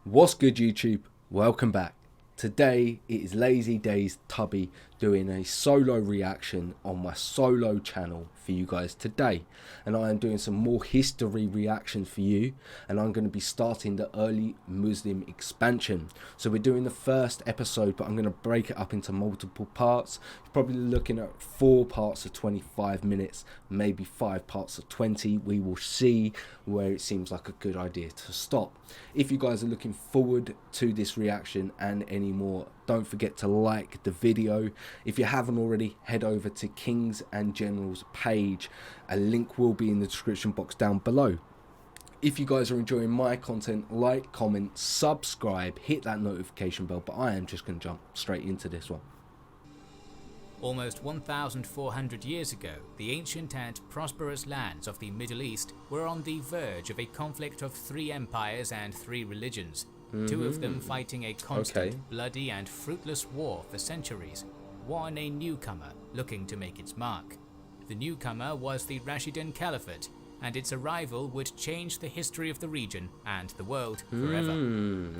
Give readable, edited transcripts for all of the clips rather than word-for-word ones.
What's good, YouTube? Welcome back. Today it is Lazy Daze Tubby doing a solo reaction on my solo channel for you guys today, and I am doing some more history reactions for you, and I'm going to be starting the early Muslim expansion. So we're doing the first episode, but I'm going to break it up into multiple parts. You're probably looking at 4 parts of 25 minutes, maybe 5 parts of 20. We will see where it seems like a good idea to stop. If you guys are looking forward to this reaction and any more, don't forget to like the video. If you haven't already, head over to Kings and Generals page. A link will be in the description box down below. If you guys are enjoying my content, like, comment, subscribe, hit that notification bell, but I am just going to jump straight into this one. Almost 1,400 years ago, the ancient and prosperous lands of the Middle East were on the verge of a conflict of 3 empires and 3 religions, 2 of them fighting a constant, bloody and fruitless war for centuries, one a newcomer looking to make its mark. The newcomer was the Rashidun Caliphate, and its arrival would change the history of the region and the world forever.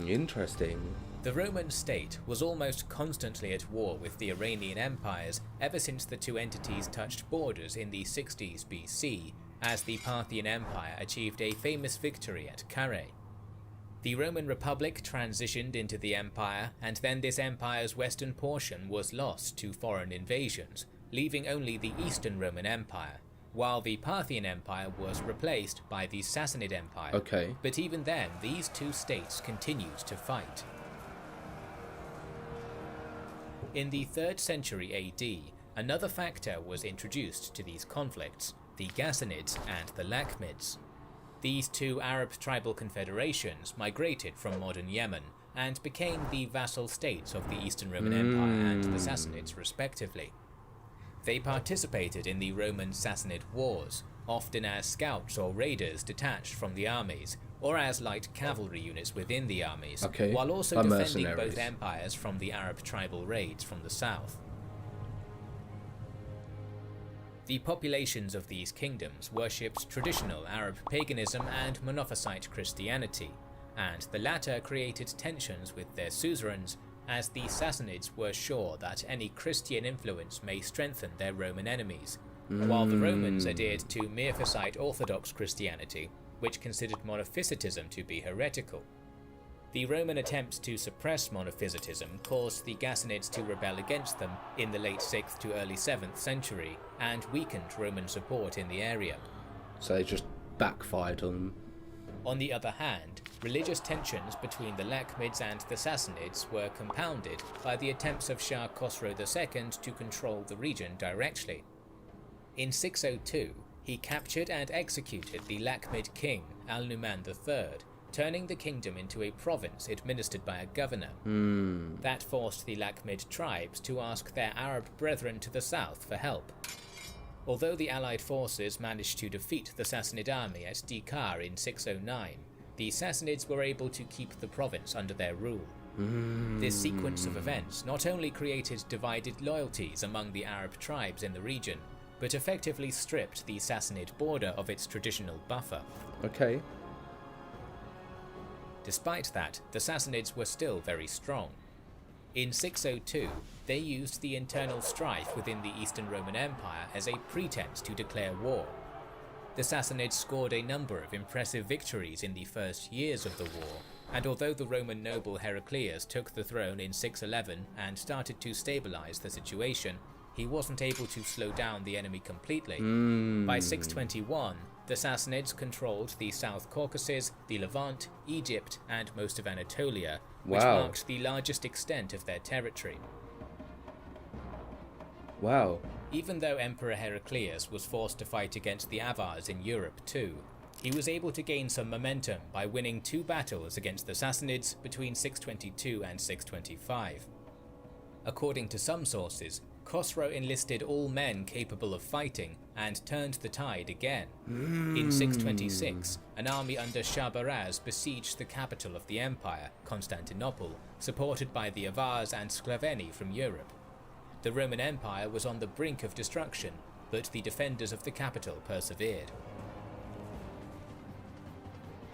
Interesting. The Roman state was almost constantly at war with the Iranian empires ever since the 2 entities touched borders in the 60s BC, as the Parthian Empire achieved a famous victory at Carrhae. The Roman Republic transitioned into the empire, and then this empire's western portion was lost to foreign invasions, leaving only the Eastern Roman Empire, while the Parthian Empire was replaced by the Sassanid Empire. But even then, these 2 states continued to fight. In the 3rd century AD, another factor was introduced to these conflicts, the Ghassanids and the Lakhmids. These 2 Arab tribal confederations migrated from modern Yemen and became the vassal states of the Eastern Roman Empire and the Sassanids respectively. They participated in the Roman-Sassanid wars, often as scouts or raiders detached from the armies, or as light cavalry units within the armies, while also defending both empires from the Arab tribal raids from the south. The populations of these kingdoms worshipped traditional Arab paganism and Monophysite Christianity, and the latter created tensions with their suzerains, as the Sassanids were sure that any Christian influence may strengthen their Roman enemies, while the Romans adhered to Miaphysite Orthodox Christianity, which considered Monophysitism to be heretical. The Roman attempts to suppress Monophysitism caused the Ghassanids to rebel against them in the late 6th to early 7th century, and weakened Roman support in the area. So they just backfired on them. On the other hand, religious tensions between the Lakhmids and the Sassanids were compounded by the attempts of Shah Khosrow II to control the region directly. In 602, he captured and executed the Lakhmid king Al-Numan III, turning the kingdom into a province administered by a governor. That forced the Lakhmid tribes to ask their Arab brethren to the south for help. Although the allied forces managed to defeat the Sassanid army at Dikar in 609, the Sassanids were able to keep the province under their rule. This sequence of events not only created divided loyalties among the Arab tribes in the region, but effectively stripped the Sassanid border of its traditional buffer. Despite that, the Sassanids were still very strong. In 602, they used the internal strife within the Eastern Roman Empire as a pretense to declare war. The Sassanids scored a number of impressive victories in the first years of the war, and although the Roman noble Heraclius took the throne in 611 and started to stabilize the situation, he wasn't able to slow down the enemy completely. By 621, the Sassanids controlled the South Caucasus, the Levant, Egypt, and most of Anatolia, which marked the largest extent of their territory. Even though Emperor Heraclius was forced to fight against the Avars in Europe too, he was able to gain some momentum by winning 2 battles against the Sassanids between 622 and 625. According to some sources, Khosrow enlisted all men capable of fighting and turned the tide again. In 626, an army under Shahrbaraz besieged the capital of the empire, Constantinople, supported by the Avars and Sclaveni from Europe. The Roman Empire was on the brink of destruction, but the defenders of the capital persevered.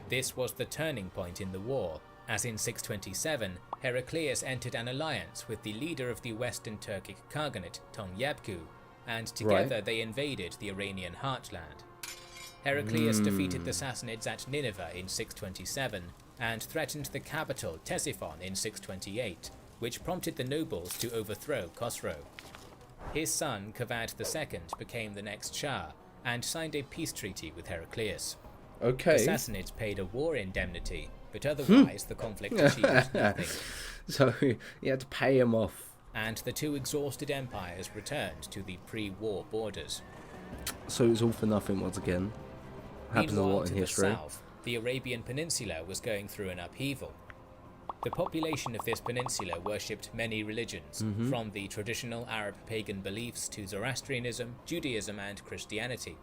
This was the turning point in the war, as in 627, Heraclius entered an alliance with the leader of the Western Turkic Khaganate, Tonyabku, and together they invaded the Iranian heartland. Heraclius defeated the Sassanids at Nineveh in 627 and threatened the capital Ctesiphon in 628, which prompted the nobles to overthrow Khosrow. His son Kavad II became the next Shah and signed a peace treaty with Heraclius. Okay. The Sassanids paid a war indemnity, but otherwise the conflict achieved nothing. So you had to pay him off. And the two exhausted empires returned to the pre-war borders. So it was all for nothing once again. Happens a Meanwhile, lot in to history. the south, the Arabian Peninsula was going through an upheaval. The population of this peninsula worshipped many religions, from the traditional Arab pagan beliefs to Zoroastrianism, Judaism and Christianity.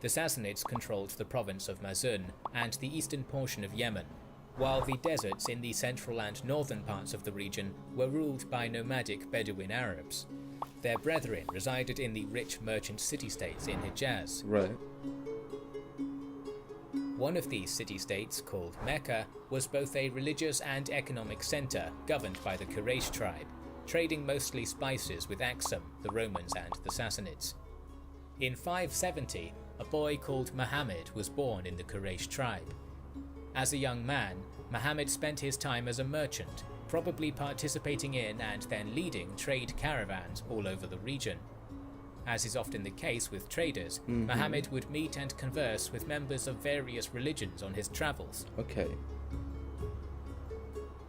The Sassanids controlled the province of Mazun and the eastern portion of Yemen, while the deserts in the central and northern parts of the region were ruled by nomadic Bedouin Arabs. Their brethren resided in the rich merchant city-states in Hijaz. Right. One of these city-states, called Mecca, was both a religious and economic center governed by the Quraysh tribe, trading mostly spices with Aksum, the Romans and the Sassanids. In 570, a boy called Muhammad was born in the Quraysh tribe. As a young man, Muhammad spent his time as a merchant, probably participating in and then leading trade caravans all over the region. As is often the case with traders, Muhammad would meet and converse with members of various religions on his travels. Okay.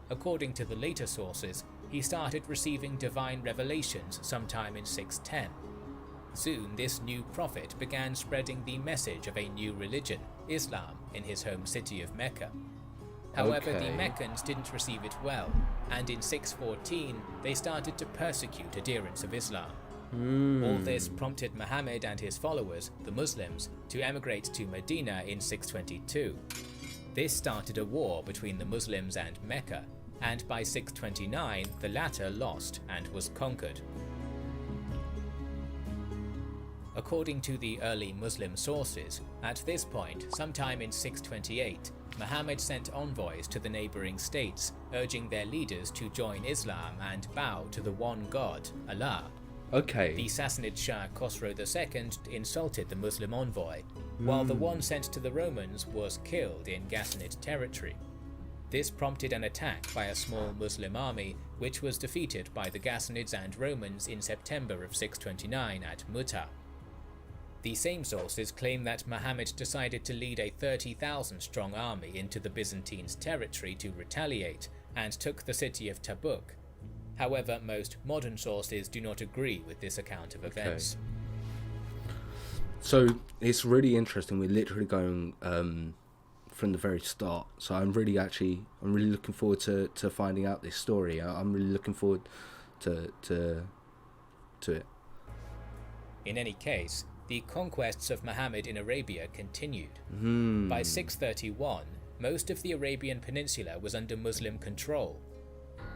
According to the later sources, he started receiving divine revelations sometime in 610. Soon this new prophet began spreading the message of a new religion, Islam, in his home city of Mecca. However, the Meccans didn't receive it well, and in 614 they started to persecute adherents of Islam. All this prompted Muhammad and his followers, the Muslims, to emigrate to Medina in 622. This started a war between the Muslims and Mecca, and by 629 the latter lost and was conquered. According to the early Muslim sources, at this point, sometime in 628, Muhammad sent envoys to the neighboring states, urging their leaders to join Islam and bow to the one God, Allah. Okay. The Sassanid Shah Khosrow II insulted the Muslim envoy, while the one sent to the Romans was killed in Ghassanid territory. This prompted an attack by a small Muslim army, which was defeated by the Ghassanids and Romans in September of 629 at Muta. The same sources claim that Muhammad decided to lead a 30,000-strong army into the Byzantines' territory to retaliate, and took the city of Tabuk. However, most modern sources do not agree with this account of events. So it's really interesting. We're literally going from the very start. So I'm really looking forward to finding out this story. I'm really looking forward to it. In any case, the conquests of Muhammad in Arabia continued. By 631, most of the Arabian Peninsula was under Muslim control.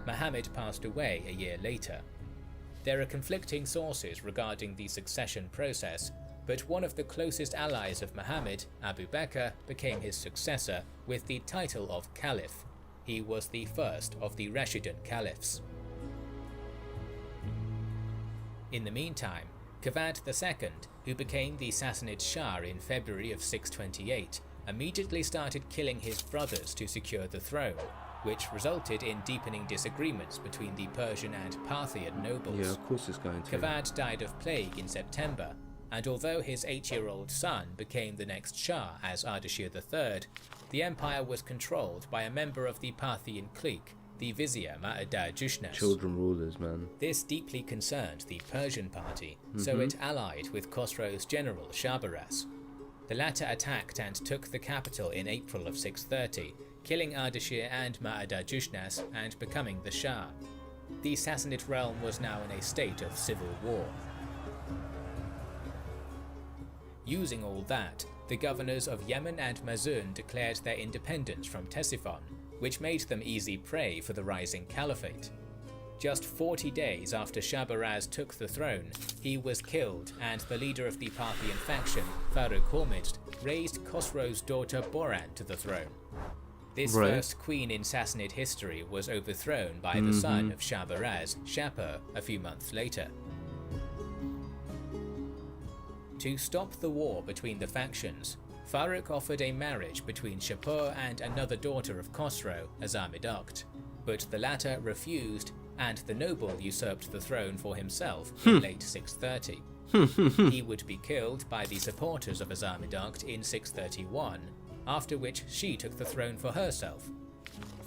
Muhammad passed away a year later. There are conflicting sources regarding the succession process, but one of the closest allies of Muhammad, Abu Bakr, became his successor with the title of Caliph. He was the first of the Rashidun Caliphs. In the meantime, Kavad II, who became the Sassanid Shah in February of 628, immediately started killing his brothers to secure the throne, which resulted in deepening disagreements between the Persian and Parthian nobles. Yeah, of course it's going to. Kavad died of plague in September, and although his 8-year-old son became the next Shah as Ardashir III, the empire was controlled by a member of the Parthian clique, the Vizier Ma'ad-Jushnas. Children rulers, man. This deeply concerned the Persian party, so it allied with Khosrow's general Shabaraz. The latter attacked and took the capital in April of 630, killing Ardashir and Ma'ad-Jushnas and becoming the Shah. The Sassanid realm was now in a state of civil war. Using all that, the governors of Yemen and Mazun declared their independence from Ctesiphon, which made them easy prey for the rising caliphate. Just 40 days after Shabaraz took the throne, he was killed, and the leader of the Parthian faction, Farrukh Hormizd, raised Khosrow's daughter Boran to the throne. This first queen in Sassanid history was overthrown by the son of Shabaraz, Shapur, a few months later. To stop the war between the factions, Farrukh offered a marriage between Shapur and another daughter of Khosrow, Azamidakht, but the latter refused, and the noble usurped the throne for himself in late 630. He would be killed by the supporters of Azamidakht in 631, after which she took the throne for herself.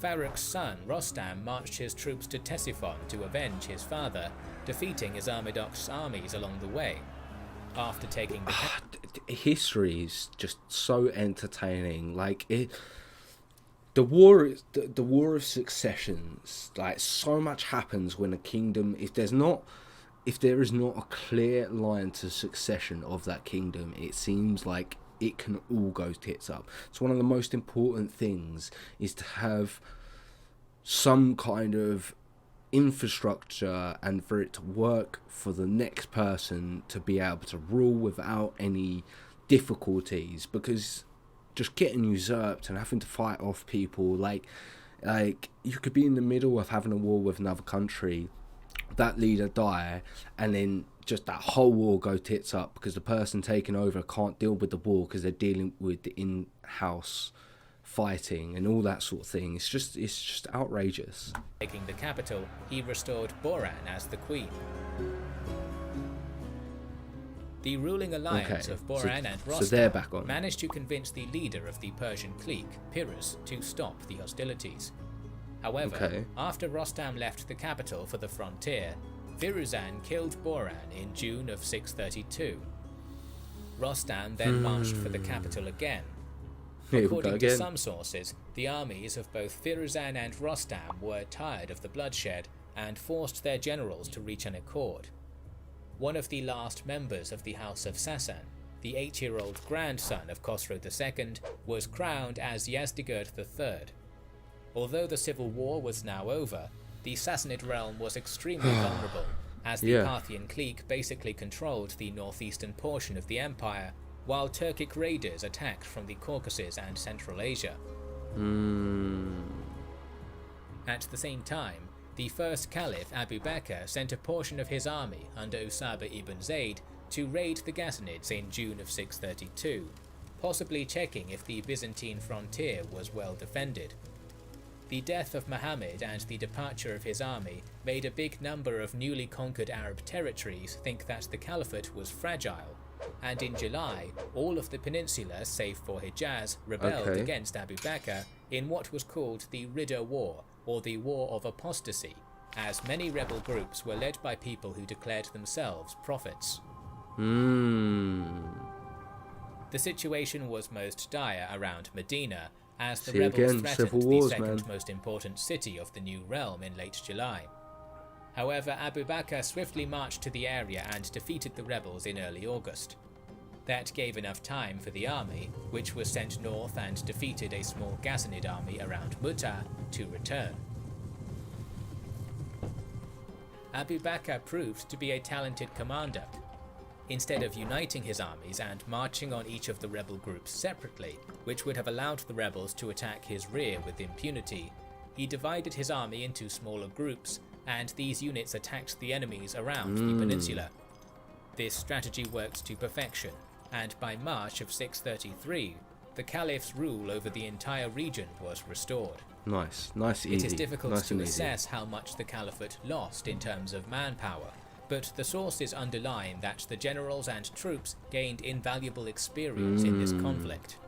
Farrukh's son Rostam marched his troops to Ctesiphon to avenge his father, defeating Azamidakht's armies along the way. After taking the history is just so entertaining. Like the war of successions. Like, so much happens when a kingdom, if there is not a clear line to succession of that kingdom, it seems like it can all go tits up. So one of the most important things is to have some kind of infrastructure, and for it to work for the next person to be able to rule without any difficulties, because just getting usurped and having to fight off people, like you could be in the middle of having a war with another country, that leader die, and then just that whole war go tits up because the person taking over can't deal with the war because they're dealing with the in-house fighting and all that sort of thing. It's just outrageous. Taking the capital, he restored Boran as the queen. The ruling alliance of Boran and Rostam managed to convince the leader of the Persian clique, Pyrrhus, to stop the hostilities. However, after Rostam left the capital for the frontier, Firuzan killed Boran in June of 632. Rostam then marched for the capital again. According to some sources, the armies of both Firuzan and Rostam were tired of the bloodshed and forced their generals to reach an accord. One of the last members of the House of Sassan, the 8-year-old grandson of Khosrow II, was crowned as Yazdegerd III. Although the civil war was now over, the Sassanid realm was extremely vulnerable, as the Parthian clique basically controlled the northeastern portion of the empire, while Turkic raiders attacked from the Caucasus and Central Asia. At the same time, the first Caliph Abu Bakr sent a portion of his army under Usama ibn Zayd to raid the Ghassanids in June of 632, possibly checking if the Byzantine frontier was well defended. The death of Muhammad and the departure of his army made a big number of newly conquered Arab territories think that the caliphate was fragile, and in July, all of the peninsula, save for Hijaz, rebelled against Abu Bakr in what was called the Ridda War, or the War of Apostasy, as many rebel groups were led by people who declared themselves prophets. The situation was most dire around Medina, as the rebels threatened the second most important city of the new realm in late July. However, Abu Bakr swiftly marched to the area and defeated the rebels in early August. That gave enough time for the army, which was sent north and defeated a small Ghassanid army around Muta, to return. Abu Bakr proved to be a talented commander. Instead of uniting his armies and marching on each of the rebel groups separately, which would have allowed the rebels to attack his rear with impunity, he divided his army into smaller groups, and these units attacked the enemies around the peninsula. This strategy worked to perfection, and by March of 633, the Caliph's rule over the entire region was restored. Nice, easy. It is difficult to assess how much the Caliphate lost in terms of manpower, but the sources underline that the generals and troops gained invaluable experience in this conflict.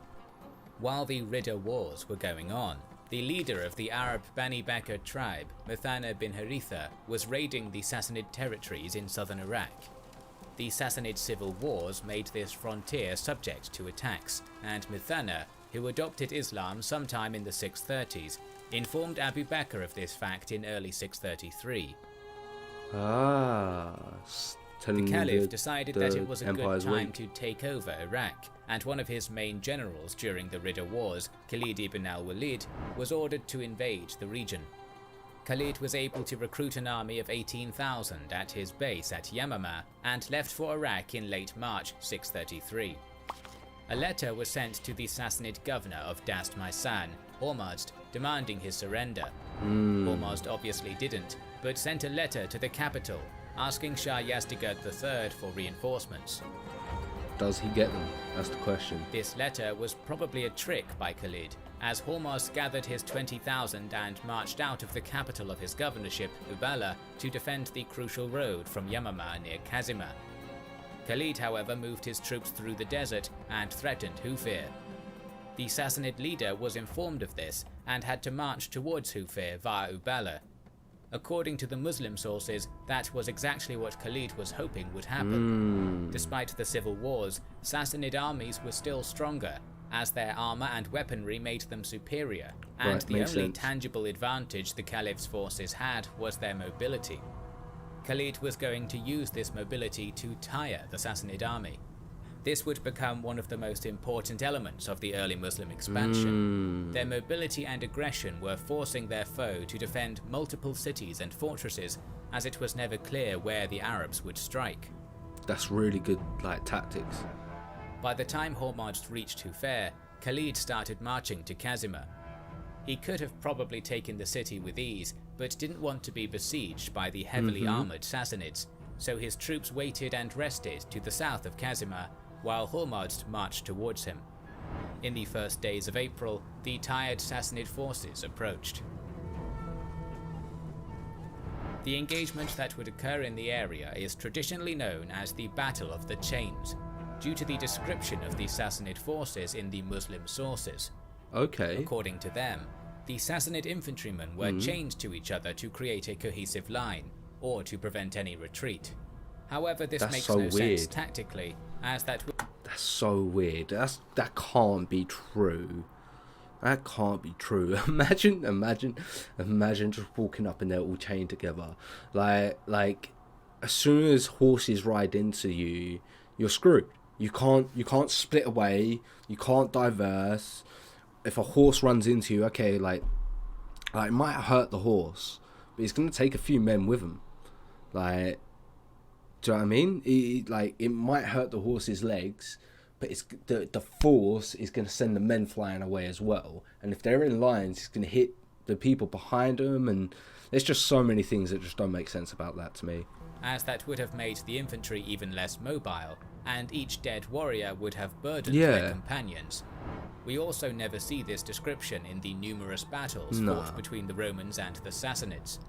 While the Ridda Wars were going on, the leader of the Arab Bani Bakr tribe, Muthanna bin Haritha, was raiding the Sassanid territories in southern Iraq. The Sassanid civil wars made this frontier subject to attacks, and Muthanna, who adopted Islam sometime in the 630s, informed Abu Bakr of this fact in early 633. The Caliph decided that it was a good time to take over Iraq, and one of his main generals during the Ridda Wars, Khalid ibn al-Walid, was ordered to invade the region. Khalid was able to recruit an army of 18,000 at his base at Yamama and left for Iraq in late March 633. A letter was sent to the Sassanid governor of Dast Maisan, Hormozd, demanding his surrender. Hormozd obviously didn't, but sent a letter to the capital asking Shah Yazdegerd III for reinforcements. Does he get them? That's the question. This letter was probably a trick by Khalid, as Hormozd gathered his 20,000 and marched out of the capital of his governorship, Uballa, to defend the crucial road from Yamama near Kazima. Khalid, however, moved his troops through the desert and threatened Hufeir. The Sassanid leader was informed of this and had to march towards Hufeir via Uballa. According to the Muslim sources, that was exactly what Khalid was hoping would happen. Despite the civil wars, Sassanid armies were still stronger, as their armour and weaponry made them superior, and the only tangible advantage the Caliph's forces had was their mobility. Khalid was going to use this mobility to tire the Sassanid army. This would become one of the most important elements of the early Muslim expansion. Their mobility and aggression were forcing their foe to defend multiple cities and fortresses, as it was never clear where the Arabs would strike. That's really good, tactics. By the time Hormozd reached Hufeir, Khalid started marching to Kazima. He could have probably taken the city with ease, but didn't want to be besieged by the heavily armoured Sassanids, so his troops waited and rested to the south of Kazima, while Hormozd marched towards him. In the first days of April, the tired Sassanid forces approached. The engagement that would occur in the area is traditionally known as the Battle of the Chains, due to the description of the Sassanid forces in the Muslim sources. Okay. According to them, the Sassanid infantrymen were chained to each other to create a cohesive line, or to prevent any retreat. However, this makes no sense tactically, as that's so weird. That can't be true. That can't be true. Imagine just walking up and they're all chained together. Like as soon as horses ride into you, you're screwed. You can't split away. You can't diverse. If a horse runs into you, okay, like it might hurt the horse, but it's gonna take a few men with him. Like, do you know what I mean? It might hurt the horse's legs, but it's the force is going to send the men flying away as well. And if they're in lines, it's going to hit the people behind them. And there's just so many things that just don't make sense about that to me. As that would have made the infantry even less mobile, and each dead warrior would have burdened their companions. We also never see this description in the numerous battles fought between the Romans and the Sassanids.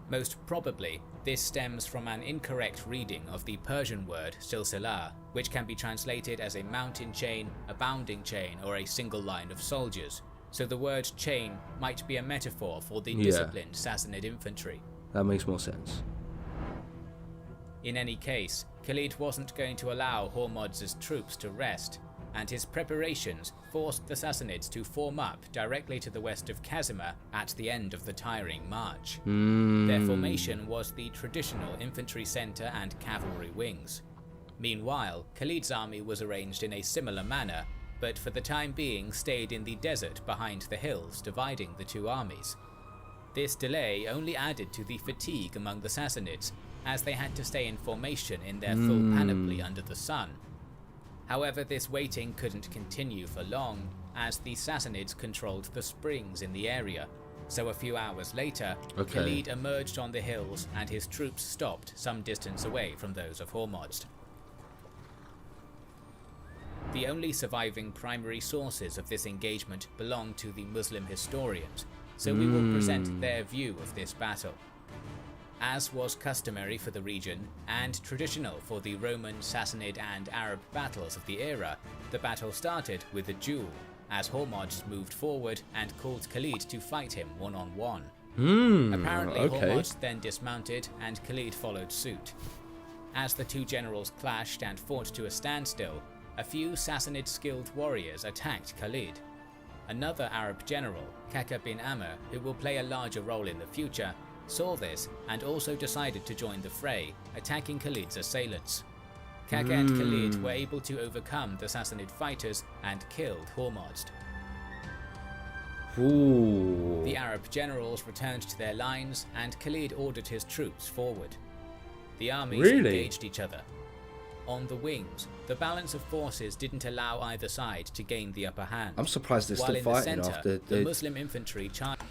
Most probably, this stems from an incorrect reading of the Persian word silsilah, which can be translated as a mountain chain, a bounding chain, or a single line of soldiers. So the word chain might be a metaphor for the disciplined Sassanid infantry. That makes more sense. In any case, Khalid wasn't going to allow Hormozd's troops to rest, and his preparations forced the Sassanids to form up directly to the west of Kazima at the end of the tiring march. Their formation was the traditional infantry centre and cavalry wings. Meanwhile, Khalid's army was arranged in a similar manner, but for the time being stayed in the desert behind the hills dividing the two armies. This delay only added to the fatigue among the Sassanids, as they had to stay in formation in their full panoply under the sun. However, this waiting couldn't continue for long, as the Sassanids controlled the springs in the area. So a few hours later, Khalid emerged on the hills and his troops stopped some distance away from those of Hormozd. The only surviving primary sources of this engagement belong to the Muslim historians, so we will present their view of this battle. As was customary for the region, and traditional for the Roman, Sassanid and Arab battles of the era, the battle started with a duel, as Hormozd moved forward and called Khalid to fight him one-on-one. Apparently Hormozd then dismounted and Khalid followed suit. As the two generals clashed and fought to a standstill, a few Sassanid skilled warriors attacked Khalid. Another Arab general, Kaka bin Amr, who will play a larger role in the future, saw this and also decided to join the fray, attacking Khalid's assailants. Kaka and Khalid were able to overcome the Sassanid fighters and killed Hormozd. The Arab generals returned to their lines and Khalid ordered his troops forward. The armies engaged each other. On the wings, the balance of forces didn't allow either side to gain the upper hand. I'm surprised they're While still in fighting the center, after the Muslim infantry charged.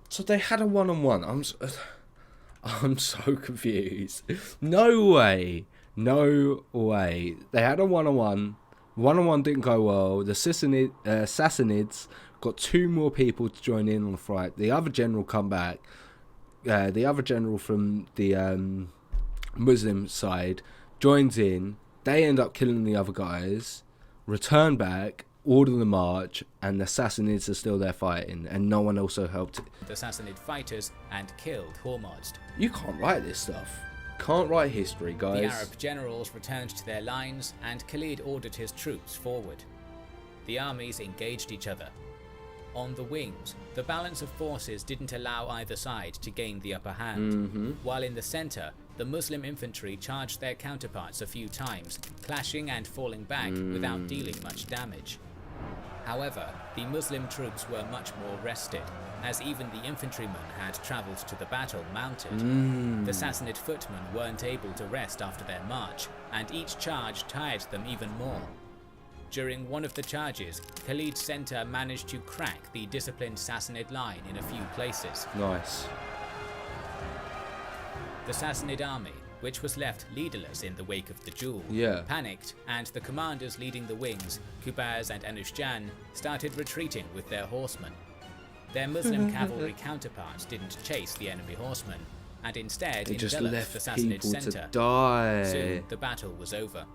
So they had a one-on-one. I'm so confused. No way. No way. They had a one-on-one. One-on-one didn't go well. The Sassanids got 2 more people to join in on the fight. The other general come back. The other general from the Muslim side joins in. They end up killing the other guys. Return back. Order the march, and the Sassanids are still there fighting, and no one also helped the Sassanid fighters and killed Hormozd. You can't write this stuff. Can't write history, guys. The Arab generals returned to their lines, and Khalid ordered his troops forward. The armies engaged each other. On the wings, the balance of forces didn't allow either side to gain the upper hand, while in the center, the Muslim infantry charged their counterparts a few times, clashing and falling back without dealing much damage. However, the Muslim troops were much more rested, as even the infantrymen had travelled to the battle mounted. The Sassanid footmen weren't able to rest after their march, and each charge tired them even more. During one of the charges, Khalid's centre managed to crack the disciplined Sassanid line in a few places. Nice. The Sassanid army, which was left leaderless in the wake of the duel, panicked, and the commanders leading the wings, Qubaz and Anushjan, started retreating with their horsemen. Their Muslim cavalry counterparts didn't chase the enemy horsemen, and instead they just enveloped left the Sassanid people centre. to die. Soon the battle was over.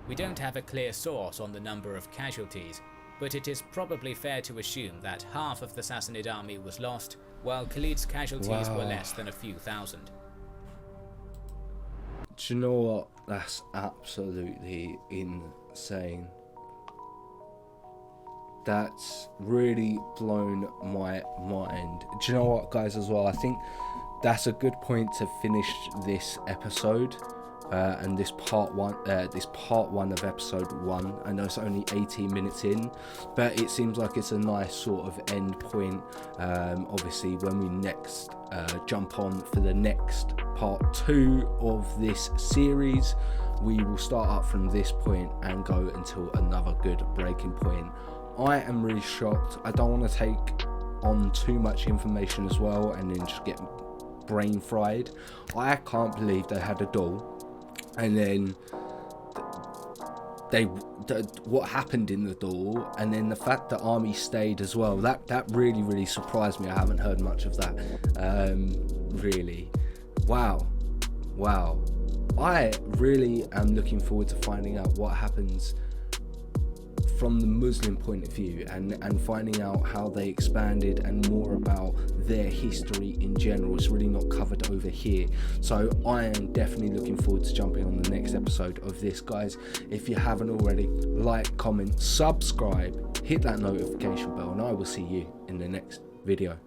We don't have a clear source on the number of casualties, but it is probably fair to assume that half of the Sassanid army was lost, while Khalid's casualties were less than a few thousand. Do you know what? That's absolutely insane. That's really blown my mind. Do you know what, guys, as well? I think that's a good point to finish this episode. And this part one of episode 1. I know it's only 18 minutes in, but it seems like it's a nice sort of end point. Obviously, when we next jump on for the next part 2 of this series, we will start up from this point and go until another good breaking point. I am really shocked. I don't want to take on too much information as well and then just get brain fried. I can't believe they had a duel. And then what happened in the duel, and then the fact that army stayed as well, that really surprised me. I haven't heard much of that. Really, wow. I really am looking forward to finding out what happens from the Muslim point of view, and finding out how they expanded and more about their history in general. It's really not covered over here, so I am definitely looking forward to jumping on the next episode of this, guys. If you haven't already, like, comment, subscribe, hit that notification bell, and I will see you in the next video.